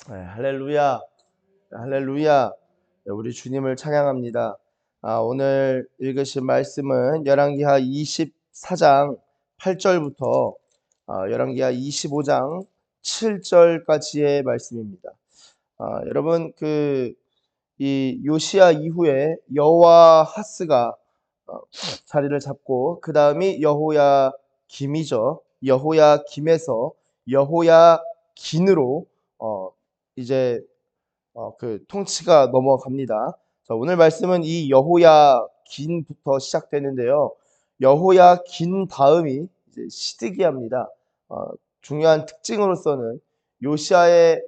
네, 할렐루야, 할렐루야. 네, 우리 주님을 찬양합니다. 오늘 읽으신 말씀은 열왕기하 24장 8절부터 열왕기하 25장 7절까지의 말씀입니다. 여러분 이 요시야 이후에 여호와하스가 자리를 잡고 그 다음이 여호야김이죠. 여호야김에서 여호야긴으로 이제 그 통치가 넘어갑니다. 자, 오늘 말씀은 이 여호야긴부터 시작되는데요. 여호야긴 다음이 이제 시드기야입니다. 중요한 특징으로서는 요시아의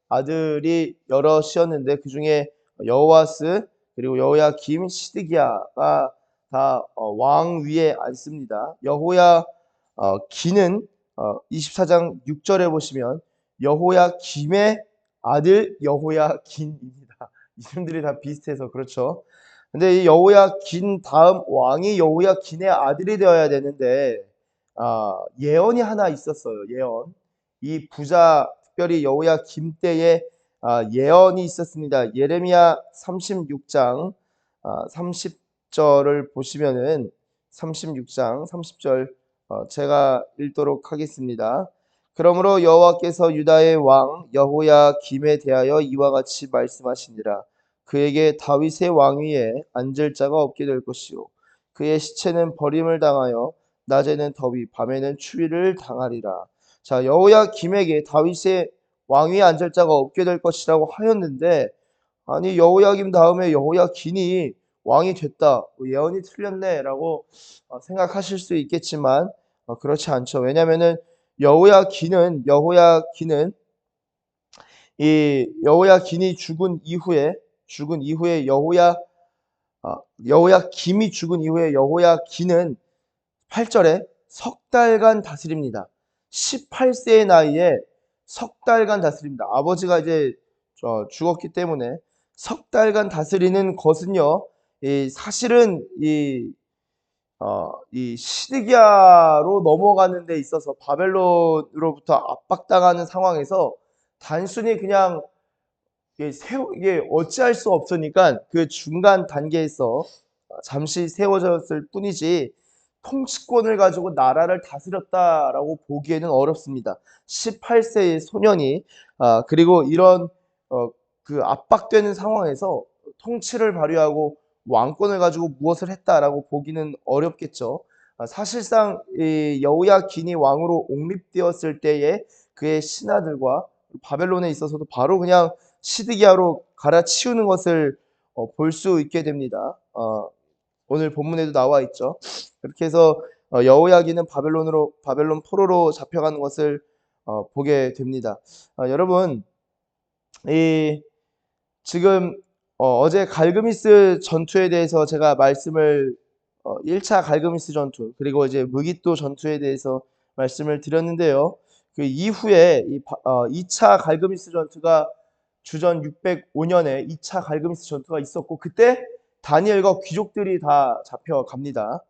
아들이 여럿이었는데 그 중에 여호와스 그리고 여호야김, 시드기야가 다 왕 위에 앉습니다. 여호야긴은 24장 6절에 보시면 여호야김의 아들 여호야긴입니다. 이름들이 다 비슷해서 그렇죠. 근데 이 여호야긴 다음 왕이 여호야긴의 아들이 되어야 되는데 예언이 하나 있었어요. 예언. 이 부자 특별히 여호야김 때에 예언이 있었습니다. 예레미야 36장 30절을 보시면은 36장 30절 제가 읽도록 하겠습니다. 그러므로 여호와께서 유다의 왕 여호야김에 대하여 이와 같이 말씀하시니라. 그에게 다윗의 왕위에 앉을 자가 없게 될 것이요 그의 시체는 버림을 당하여 낮에는 더위 밤에는 추위를 당하리라. 자, 여호야김에게 다윗의 왕위에 앉을 자가 없게 될 것이라고 하였는데 아니 여호야김 다음에 여호야긴이 왕이 됐다. 예언이 틀렸네라고 생각하실 수 있겠지만 그렇지 않죠. 왜냐하면은 여호야긴은 이 여호야긴이 죽은 이후에 여호야김이 죽은 이후에 여호야긴은 8절에 석 달간 다스립니다. 18세의 나이에 석 달간 다스립니다. 아버지가 이제 죽었기 때문에 석 달간 다스리는 것은요, 사실은 이 시드기야로 넘어가는 데 있어서 바벨론으로부터 압박당하는 상황에서 단순히 그냥 이게 어찌할 수 없으니까 그 중간 단계에서 잠시 세워졌을 뿐이지 통치권을 가지고 나라를 다스렸다라고 보기에는 어렵습니다. 18세의 소년이 그리고 이런 그 압박되는 상황에서 통치를 발휘하고 왕권을 가지고 무엇을 했다라고 보기는 어렵겠죠. 사실상 이 여호야긴이 왕으로 옹립되었을 때에 그의 신하들과 바벨론에 있어서도 바로 그냥 시드기야로 갈아치우는 것을 볼 수 있게 됩니다. 오늘 본문에도 나와 있죠. 그렇게 해서 여호야긴은 바벨론 포로로 잡혀가는 것을 보게 됩니다. 여러분, 이 지금 어제 갈그미스 전투에 대해서 제가 말씀을 1차 갈그미스 전투 그리고 이제 무기또 전투에 대해서 말씀을 드렸는데요. 그 이후에 2차 갈그미스 전투가 주전 605년에 2차 갈그미스 전투가 있었고 그때 다니엘과 귀족들이 다 잡혀갑니다.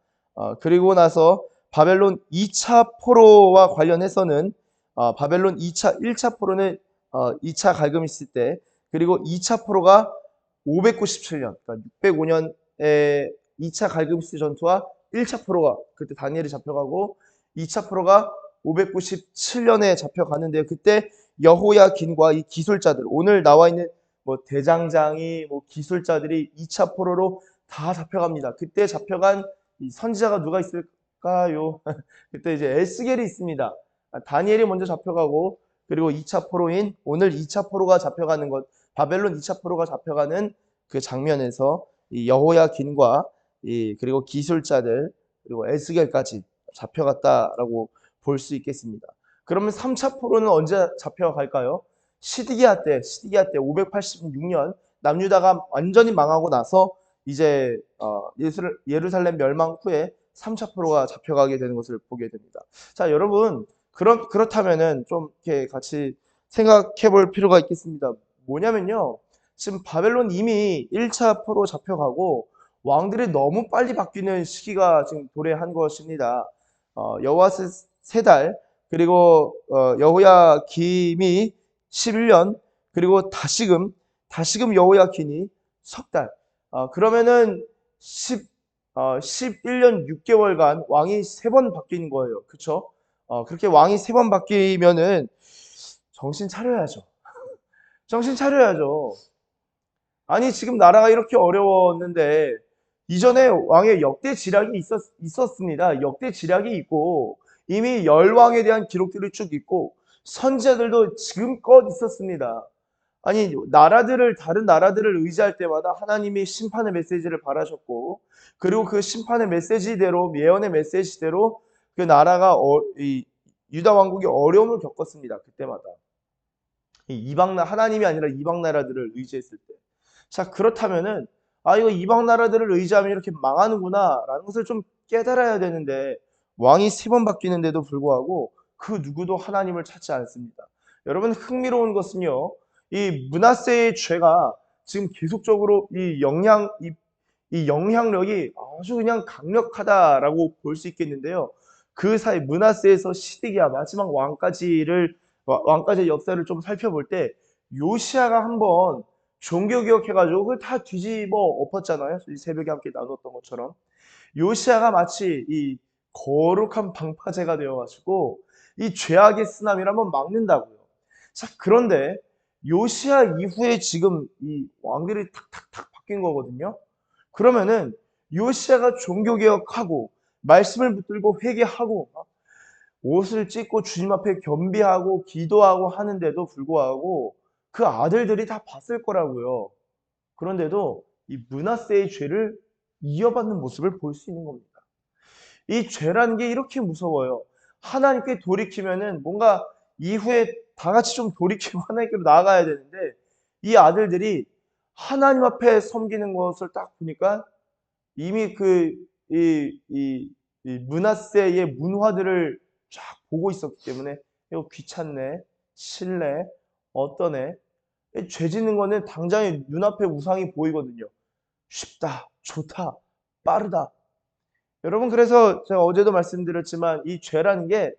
그리고 나서 바벨론 2차 포로와 관련해서는 바벨론 1차 포로는 2차 갈그미스 때 그리고 2차 포로가 597년, 그러니까 605년에 2차 갈그미스 전투와 1차 포로가 그때 다니엘이 잡혀가고 2차 포로가 597년에 잡혀가는데요. 그때 여호야긴과 이 기술자들, 오늘 나와 있는 뭐 대장장이, 뭐 기술자들이 2차 포로로 다 잡혀갑니다. 그때 잡혀간 이 선지자가 누가 있을까요? 그때 이제 에스겔이 있습니다. 다니엘이 먼저 잡혀가고 그리고 2차 포로인 오늘 2차 포로가 잡혀가는 것, 바벨론 2차 포로가 잡혀가는 그 장면에서 이 여호야긴과 그리고 기술자들 그리고 에스겔까지 잡혀갔다라고 볼 수 있겠습니다. 그러면 3차 포로는 언제 잡혀갈까요? 시드기야 때 586년 남유다가 완전히 망하고 나서 이제 예루살렘 멸망 후에 3차 포로가 잡혀가게 되는 것을 보게 됩니다. 자, 여러분 그렇다면은 좀 이렇게 같이 생각해 볼 필요가 있겠습니다. 뭐냐면요. 지금 바벨론 이미 1차 포로 잡혀가고 왕들이 너무 빨리 바뀌는 시기가 지금 도래한 것입니다. 여호와스 3달 그리고 여호야김이 11년 그리고 다시금 여호야킨이 석 달. 그러면은 11년 6개월간 왕이 3번 바뀐 거예요. 그쵸? 그렇게 왕이 3번 바뀌면은 정신 차려야죠. 정신 차려야죠. 아니, 지금 나라가 이렇게 어려웠는데, 이전에 왕의 역대 지략이 있었습니다. 역대 지략이 있고, 이미 열왕에 대한 기록들이 쭉 있고, 선지자들도 지금껏 있었습니다. 아니, 다른 나라들을 의지할 때마다 하나님이 심판의 메시지를 바라셨고, 그리고 그 심판의 메시지대로, 예언의 메시지대로 그 나라가, 유다 왕국이 어려움을 겪었습니다. 그때마다. 하나님이 아니라 이방 나라들을 의지했을 때. 자, 그렇다면은, 이거 이방 나라들을 의지하면 이렇게 망하는구나, 라는 것을 좀 깨달아야 되는데, 왕이 3번 바뀌는데도 불구하고 그 누구도 하나님을 찾지 않습니다. 여러분, 흥미로운 것은요, 이 므낫세의 죄가 지금 계속적으로 이 영향력이 아주 그냥 강력하다라고 볼 수 있겠는데요. 그 사이 므낫세에서 시드기야 마지막 왕까지의 역사를 좀 살펴볼 때 요시아가 한번 종교개혁해가지고 그걸 다 뒤집어 엎었잖아요. 이 새벽에 함께 나눴던 것처럼 요시아가 마치 이 거룩한 방파제가 되어가지고 이 죄악의 쓰나미를 한번 막는다고요. 자, 그런데 요시아 이후에 지금 이 왕들이 탁탁탁 바뀐 거거든요. 그러면은 요시아가 종교개혁하고 말씀을 붙들고 회개하고 옷을 찢고 주님 앞에 겸비하고 기도하고 하는데도 불구하고 그 아들들이 다 봤을 거라고요. 그런데도 이 므낫세의 죄를 이어받는 모습을 볼 수 있는 겁니다. 이 죄라는 게 이렇게 무서워요. 하나님께 돌이키면은 뭔가 이후에 다 같이 좀 돌이키고 하나님께로 나아가야 되는데 이 아들들이 하나님 앞에 섬기는 것을 딱 보니까 이미 이 므낫세의 문화들을 쫙 보고 있었기 때문에 이거 귀찮네, 싫네, 어떠네. 죄 짓는 거는 당장에 눈앞에 우상이 보이거든요. 쉽다, 좋다, 빠르다. 여러분, 그래서 제가 어제도 말씀드렸지만 이 죄라는 게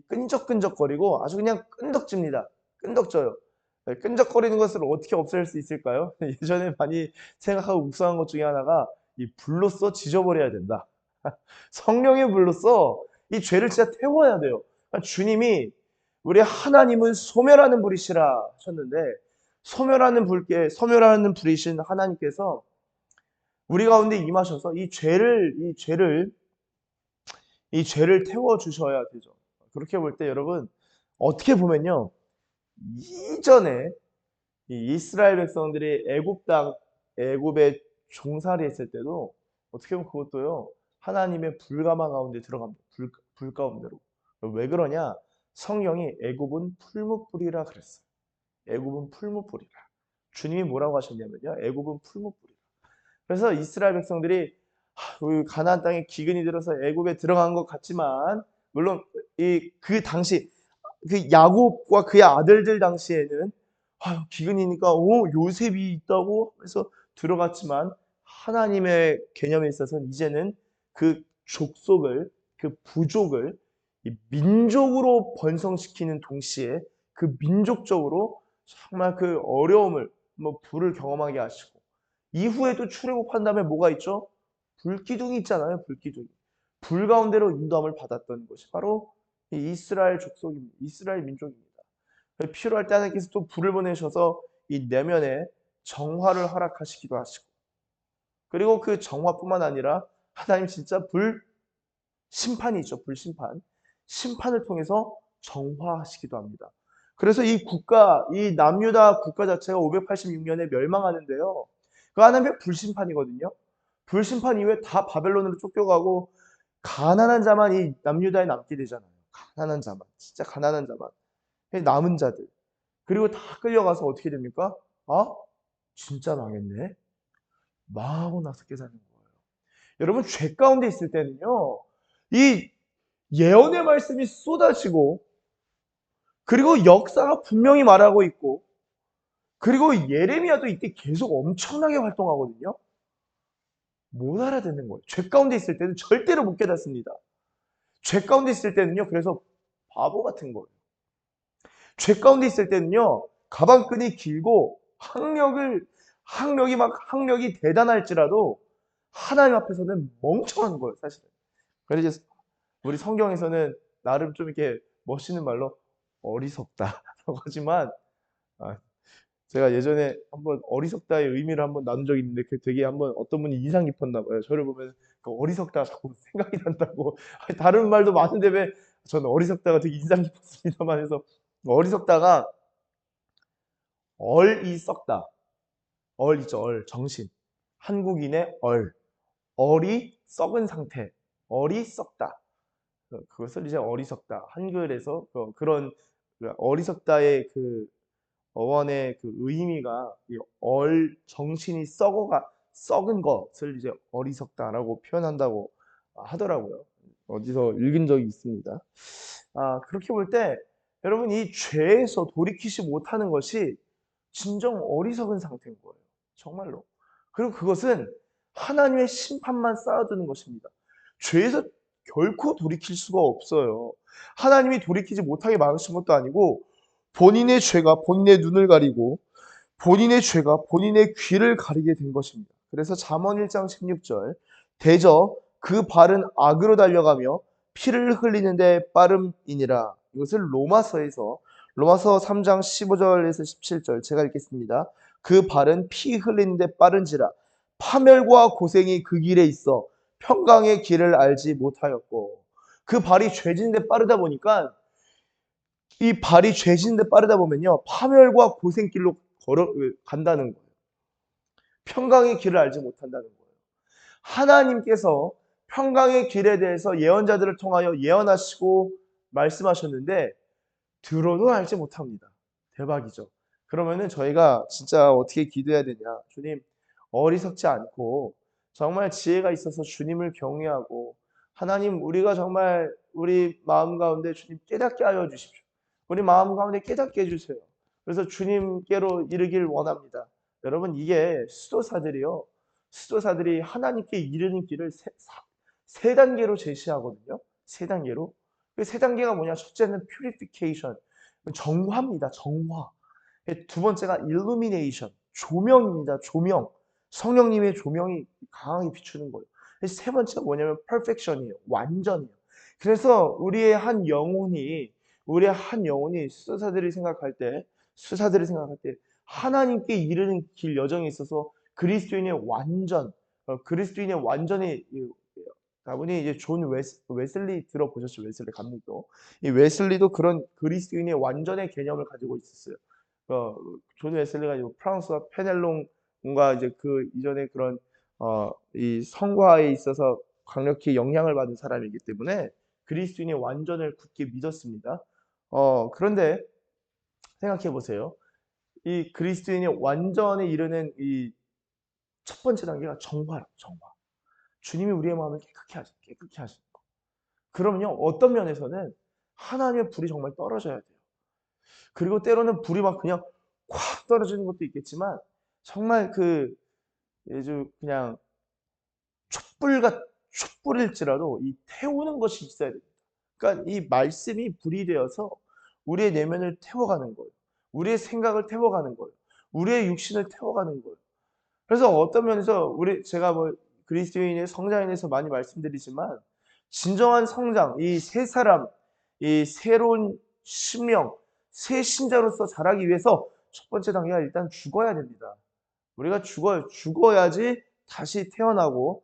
끈적끈적거리고 아주 그냥 끈덕집니다. 끈덕져요. 네, 끈적거리는 것을 어떻게 없앨 수 있을까요? 예전에 많이 생각하고 묵상한 것 중에 하나가 이 불로써 지져버려야 된다. 성령의 불로써 이 죄를 진짜 태워야 돼요. 그러니까 주님이 우리 하나님은 소멸하는 불이시라 하셨는데 소멸하는 불이신 하나님께서 우리 가운데 임하셔서 이 죄를 태워 주셔야 되죠. 그렇게 볼 때 여러분 어떻게 보면요. 이전에 이 이스라엘 백성들이 애굽에 종살이 했을 때도 어떻게 보면 그것도요. 하나님의 불가마 가운데 들어갑니다. 불 가운데로. 왜 그러냐? 성경이 애굽은 풀무불이라 그랬어요. 애굽은 풀무불이라. 주님이 뭐라고 하셨냐면요. 애굽은 풀무불이라. 그래서 이스라엘 백성들이 가나안 땅에 기근이 들어서 애굽에 들어간 것 같지만 물론 그 당시 그 야곱과 그의 아들들 당시에는 기근이니까 요셉이 있다고 해서 들어갔지만 하나님의 개념에 있어서는 이제는 그 족속을 그 부족을 이 민족으로 번성시키는 동시에 그 민족적으로 정말 그 어려움을 불을 경험하게 하시고 이후에도 출애굽한 다음에 뭐가 있죠? 불기둥이 있잖아요. 불기둥. 불 가운데로 인도함을 받았던 것이 바로 이 이스라엘 족속입니다. 이스라엘 민족입니다. 필요할 때 하나님께서 또 불을 보내셔서 이 내면에 정화를 허락하시기도 하시고 그리고 그 정화뿐만 아니라 하나님 진짜 심판이 있죠. 불심판. 심판을 통해서 정화하시기도 합니다. 그래서 이 남유다 국가 자체가 586년에 멸망하는데요. 그 하나님의 불심판이거든요. 불심판 이후에 다 바벨론으로 쫓겨가고 가난한 자만 이 남유다에 남게 되잖아요. 가난한 자만. 진짜 가난한 자만. 남은 자들. 그리고 다 끌려가서 어떻게 됩니까? 진짜 망했네. 망하고 나서 깨닫는 거예요. 여러분, 죄 가운데 있을 때는요, 이 예언의 말씀이 쏟아지고, 그리고 역사가 분명히 말하고 있고, 그리고 예레미야도 이때 계속 엄청나게 활동하거든요. 못 알아듣는 거예요. 죄 가운데 있을 때는 절대로 못 깨닫습니다. 죄 가운데 있을 때는요, 그래서 바보 같은 거예요. 죄 가운데 있을 때는요, 가방끈이 길고 학력이 대단할지라도 하나님 앞에서는 멍청한 거예요, 사실은. 그래서 이제 우리 성경에서는 나름 좀 이렇게 멋있는 말로 어리석다라고 하지만, 아, 제가 예전에 한번 어리석다의 의미를 한번 나눈 적이 있는데 그 되게 한번 어떤 분이 인상 깊었나 봐요. 저를 보면 그 어리석다가 자꾸 생각이 난다고. 아니, 다른 말도 많은데 왜 저는 어리석다가 되게 인상 깊었습니다만 해서, 어리석다가 얼이 썩다. 얼 있죠, 얼. 정신. 한국인의 얼. 얼이 썩은 상태. 얼이 썩다. 그것을 이제 어리석다. 한글에서 그런 어리석다의 그 어원의 그 의미가 이 정신이 썩은 것을 이제 어리석다라고 표현한다고 하더라고요. 어디서 읽은 적이 있습니다. 그렇게 볼 때 여러분, 이 죄에서 돌이키지 못하는 것이 진정 어리석은 상태인 거예요. 정말로. 그리고 그것은 하나님의 심판만 쌓아두는 것입니다. 죄에서 결코 돌이킬 수가 없어요. 하나님이 돌이키지 못하게 막으신 것도 아니고, 본인의 죄가 본인의 눈을 가리고 본인의 죄가 본인의 귀를 가리게 된 것입니다. 그래서 잠언 1장 16절, 대저 그 발은 악으로 달려가며 피를 흘리는데 빠름이니라. 이것을 로마서 3장 15절에서 17절 제가 읽겠습니다. 그 발은 피 흘리는데 빠른지라 파멸과 고생이 그 길에 있어 평강의 길을 알지 못하였고. 그 발이 죄진데 빠르다 보니까, 이 발이 죄진데 빠르다 보면요, 파멸과 고생길로 간다는 거예요. 평강의 길을 알지 못한다는 거예요. 하나님께서 평강의 길에 대해서 예언자들을 통하여 예언하시고 말씀하셨는데 들어도 알지 못합니다. 대박이죠. 그러면은 저희가 진짜 어떻게 기도해야 되냐? 주님, 어리석지 않고 정말 지혜가 있어서 주님을 경외하고, 하나님, 우리가 정말 우리 마음 가운데 주님 깨닫게 하여 주십시오. 우리 마음 가운데 깨닫게 해주세요. 그래서 주님께로 이르길 원합니다. 여러분, 이게 수도사들이 하나님께 이르는 길을 세 단계로 제시하거든요. 세 단계로. 그 세 단계가 뭐냐? 첫째는 purification, 정화입니다. 정화. 두 번째가 illumination, 조명입니다. 조명. 성령님의 조명이 강하게 비추는 거예요. 세 번째가 뭐냐면 perfection이에요. 완전이에요. 그래서 우리의 한 영혼이 수사들이 생각할 때 하나님께 이르는 길 여정에 있어서 그리스도인의 완전히, 다분히 이제 웨슬리 들어보셨죠? 웨슬리 감리교. 이 웨슬리도 그런 그리스도인의 완전의 개념을 가지고 있었어요. 존 웨슬리가 프랑스와 페넬롱과 이제 그 이전에 그런 이 성과에 있어서 강력히 영향을 받은 사람이기 때문에 그리스도인의 완전을 굳게 믿었습니다. 그런데 생각해 보세요. 이 그리스도인의 완전에 이르는 이 첫 번째 단계가 정화. 주님이 우리의 마음을 깨끗게 하시는 거. 그러면요, 어떤 면에서는 하나님의 불이 정말 떨어져야 돼요. 그리고 때로는 불이 막 그냥 콱 떨어지는 것도 있겠지만, 정말 아주 그냥 촛불일지라도 이 태우는 것이 있어야 됩니다. 그러니까 이 말씀이 불이 되어서 우리의 내면을 태워가는 거예요. 우리의 생각을 태워가는 거예요. 우리의 육신을 태워가는 거예요. 그래서 어떤 면에서 제가 그리스도인의 성장에 대해서 많이 말씀드리지만, 진정한 성장, 이 새로운 신명, 새 신자로서 자라기 위해서 첫 번째 단계가 일단 죽어야 됩니다. 우리가 죽어야지 다시 태어나고,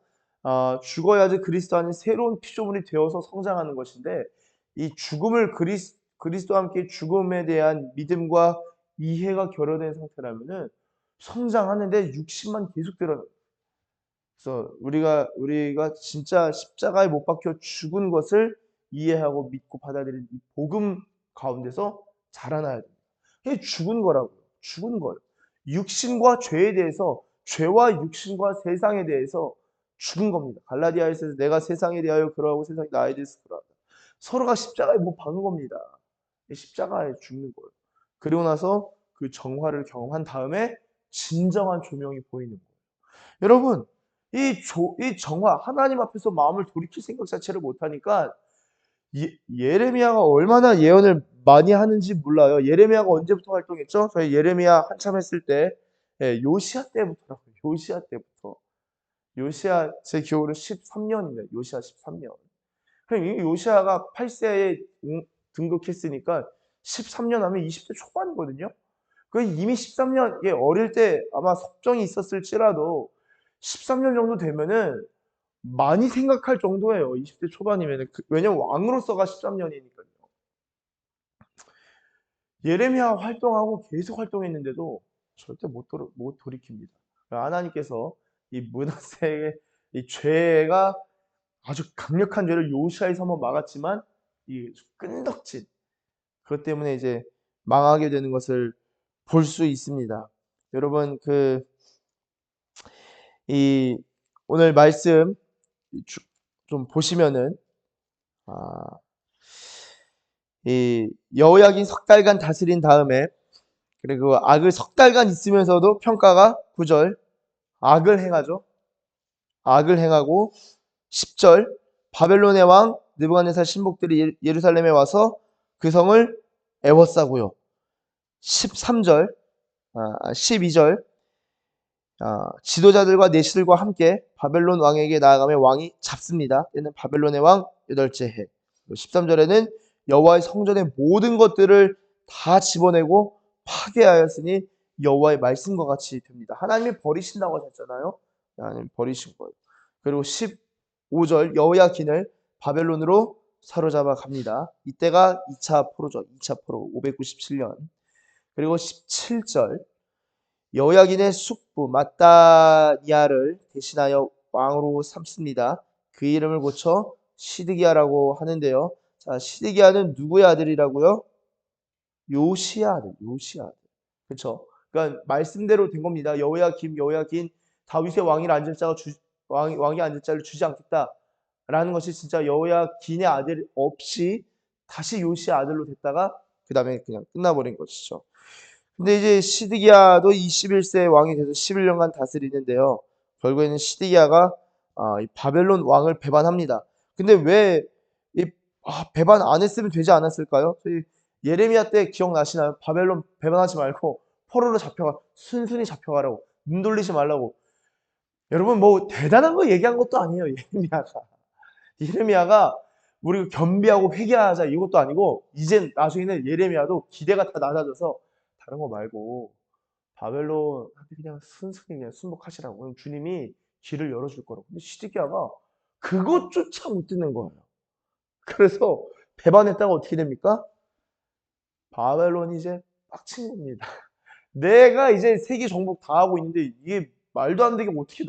죽어야지 그리스도 안에 새로운 피조물이 되어서 성장하는 것인데, 이 그리스도와 함께 죽음에 대한 믿음과 이해가 결여된 상태라면은 성장하는데 육신만 계속 드러나요. 그래서 우리가 진짜 십자가에 못 박혀 죽은 것을 이해하고 믿고 받아들이는 이 복음 가운데서 자라나야 됩니다. 이게 죽은 거라고요. 죽은 거예요. 죄와 육신과 세상에 대해서 죽은 겁니다. 갈라디아에서 내가 세상에 대하여 그러하고 세상이 나에 대해서 그러하다. 서로가 십자가에 못 박은 겁니다. 십자가에 죽는 거예요. 그리고 나서 그 정화를 경험한 다음에 진정한 조명이 보이는 거예요. 여러분, 이 정화, 하나님 앞에서 마음을 돌이킬 생각 자체를 못하니까, 예레미야가 얼마나 예언을 많이 하는지 몰라요. 예레미야가 언제부터 활동했죠? 저희 예레미야 한참 했을 때 요시야 때부터라고요. 요시야 때부터. 요시야 제 기억으로 13년이네요. 요시야 13년. 그럼 이 요시야가 8세에 등극했으니까 13년 하면 20대 초반이거든요. 그 이미 13년 어릴 때 아마 속정이 있었을지라도 13년 정도 되면은 많이 생각할 정도예요. 20대 초반이면은. 왜냐면 왕으로서가 13년이니까요. 예레미야 활동하고 계속 활동했는데도 절대 못 돌이킵니다. 하나님께서 이 므낫세의 이 죄가 아주 강력한 죄를 요시아에서 한번 막았지만 이 끈덕진 그것 때문에 이제 망하게 되는 것을 볼 수 있습니다. 여러분 이 오늘 말씀 좀 보시면은 아, 이 여호야긴 석 달간 다스린 다음에 그리고 악을 석 달간 있으면서도 평가가 9절 악을 행하죠. 악을 행하고 10절 바벨론의 왕 느부갓네살 신복들이 예루살렘에 와서 그 성을 애워싸고요. 13절 12절 지도자들과 내시들과 함께 바벨론 왕에게 나아가며 왕이 잡습니다. 때는 바벨론의 왕 8째 해. 13절에는 여호와의 성전의 모든 것들을 다 집어내고 파괴하였으니 여호와의 말씀과 같이 됩니다. 하나님이 버리신다고 하셨잖아요. 하나님 버리신 거예요. 그리고 15절 여호야긴을 바벨론으로 사로잡아 갑니다. 이때가 2차 포로죠. 2차 포로 597년. 그리고 17절 여호야긴의 숙부 마따니아를 대신하여 왕으로 삼습니다. 그 이름을 고쳐 시드기야라고 하는데요. 자, 시드기야는 누구의 아들이라고요? 요시야 아들, 요시야 아들. 그렇죠? 그러니까 말씀대로 된 겁니다. 여호야긴 다윗의 왕이 앉을 자가 왕이 앉을 자를 주지 않겠다라는 것이 진짜 여호야긴의 아들 없이 다시 요시야 아들로 됐다가 그 다음에 그냥 끝나버린 것이죠. 근데 이제 시드기야도 21세 왕이 돼서 11년간 다스리는데요. 결국에는 시드기야가 이 바벨론 왕을 배반합니다. 근데 왜 배반 안 했으면 되지 않았을까요? 저희 예레미야 때 기억나시나요? 바벨론 배반하지 말고 포로로 잡혀가 순순히 잡혀가라고 눈 돌리지 말라고. 여러분 뭐 대단한 거 얘기한 것도 아니에요. 예레미야가 우리 겸비하고 회개하자 이것도 아니고 이제 나중에는 예레미야도 기대가 다 낮아져서 다른 거 말고 바벨론한테 그냥 순순히 그냥 순복하시라고. 그럼 주님이 길을 열어줄 거라고. 근데 시드기야가 그것조차 못 듣는 거예요. 그래서 배반했다가 어떻게 됩니까? 바벨론이 이제 빡친 겁니다. 내가 이제 세계 정복 다 하고 있는데 이게 말도 안 되게 어떻게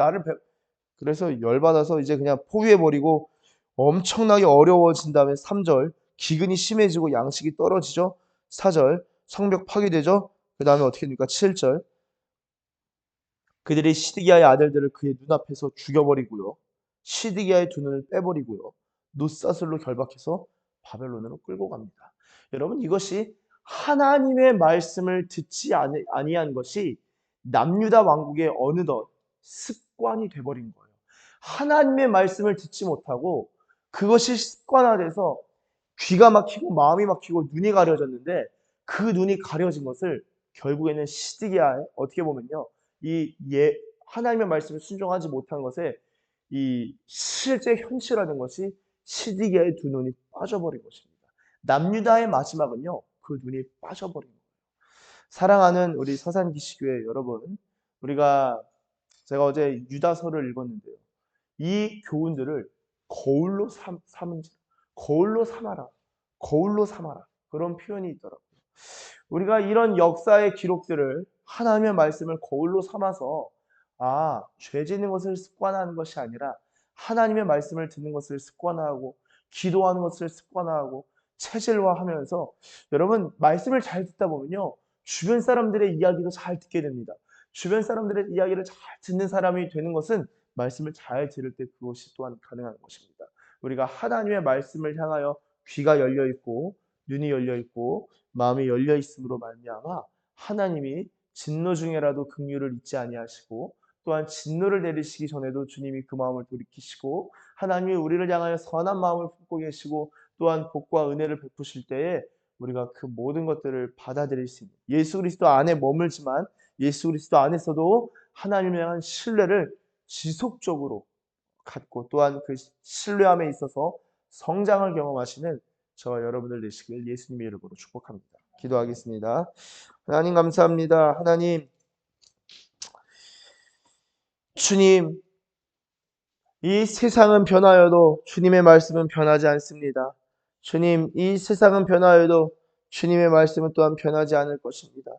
그래서 열받아서 이제 그냥 포위해버리고 엄청나게 어려워진 다음에 3절 기근이 심해지고 양식이 떨어지죠. 4절 성벽 파괴되죠. 그 다음에 어떻게 됩니까? 7절 그들이 시드기야의 아들들을 그의 눈앞에서 죽여버리고요. 시드기야의 두 눈을 빼버리고요. 놋사슬로 결박해서 바벨론으로 끌고 갑니다. 여러분 이것이 하나님의 말씀을 듣지 아니한 것이 남유다 왕국의 어느덧 습관이 돼버린 거예요. 하나님의 말씀을 듣지 못하고 그것이 습관화돼서 귀가 막히고 마음이 막히고 눈이 가려졌는데 그 눈이 가려진 것을 결국에는 시드기야의 어떻게 보면요. 하나님의 말씀을 순종하지 못한 것에 이 실제 현실화된 것이 시드기야의 두 눈이 빠져버린 것입니다. 남유다의 마지막은요. 그 눈이 빠져버린 거예요. 사랑하는 우리 서산기시교회 여러분, 제가 어제 유다서를 읽었는데요. 이 교훈들을 거울로 거울로 삼아라. 거울로 삼아라. 그런 표현이 있더라고요. 우리가 이런 역사의 기록들을 하나님의 말씀을 거울로 삼아서 죄 짓는 것을 습관화하는 것이 아니라 하나님의 말씀을 듣는 것을 습관화하고 기도하는 것을 습관화하고 체질화하면서 여러분 말씀을 잘 듣다 보면요. 주변 사람들의 이야기도 잘 듣게 됩니다. 주변 사람들의 이야기를 잘 듣는 사람이 되는 것은 말씀을 잘 들을 때 그것이 또한 가능한 것입니다. 우리가 하나님의 말씀을 향하여 귀가 열려 있고 눈이 열려 있고 마음이 열려 있음으로 말미암아 하나님이 진노 중에라도 긍휼을 잊지 아니하시고 또한 진노를 내리시기 전에도 주님이 그 마음을 돌이키시고 하나님이 우리를 향하여 선한 마음을 품고 계시고 또한 복과 은혜를 베푸실 때에 우리가 그 모든 것들을 받아들일 수 있는, 예수 그리스도 안에 머물지만 예수 그리스도 안에서도 하나님에 대한 신뢰를 지속적으로 갖고 또한 그 신뢰함에 있어서 성장을 경험하시는 저와 여러분들 되시길 예수님의 이름으로 축복합니다. 기도하겠습니다. 하나님 감사합니다. 하나님, 주님, 이 세상은 변하여도 주님의 말씀은 변하지 않습니다. 주님, 이 세상은 변하여도 주님의 말씀은 또한 변하지 않을 것입니다.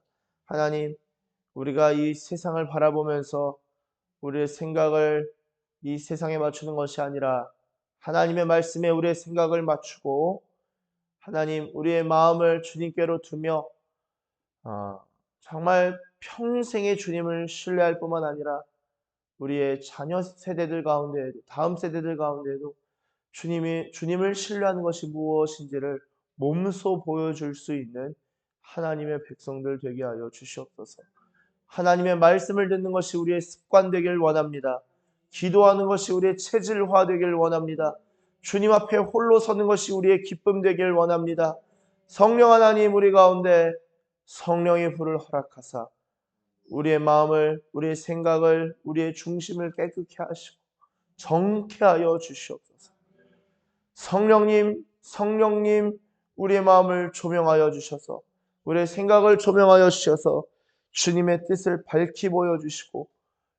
하나님, 우리가 이 세상을 바라보면서 우리의 생각을 이 세상에 맞추는 것이 아니라 하나님의 말씀에 우리의 생각을 맞추고 하나님, 우리의 마음을 주님께로 두며 정말 평생의 주님을 신뢰할 뿐만 아니라 우리의 자녀 세대들 가운데에도, 다음 세대들 가운데에도 주님을 신뢰하는 것이 무엇인지를 몸소 보여줄 수 있는 하나님의 백성들 되게 하여 주시옵소서. 하나님의 말씀을 듣는 것이 우리의 습관 되길 원합니다. 기도하는 것이 우리의 체질화 되길 원합니다. 주님 앞에 홀로 서는 것이 우리의 기쁨 되길 원합니다. 성령 하나님, 우리 가운데 성령의 불을 허락하사 우리의 마음을, 우리의 생각을, 우리의 중심을 깨끗게 하시고 정케 하여 주시옵소서. 성령님, 우리의 마음을 조명하여 주셔서 우리의 생각을 조명하여 주셔서 주님의 뜻을 밝히 보여주시고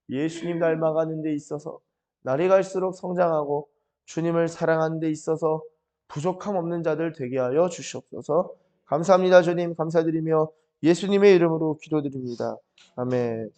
예수님 닮아가는 데 있어서 날이 갈수록 성장하고 주님을 사랑하는 데 있어서 부족함 없는 자들 되게 하여 주시옵소서. 감사합니다. 주님, 감사드리며 예수님의 이름으로 기도드립니다. 아멘.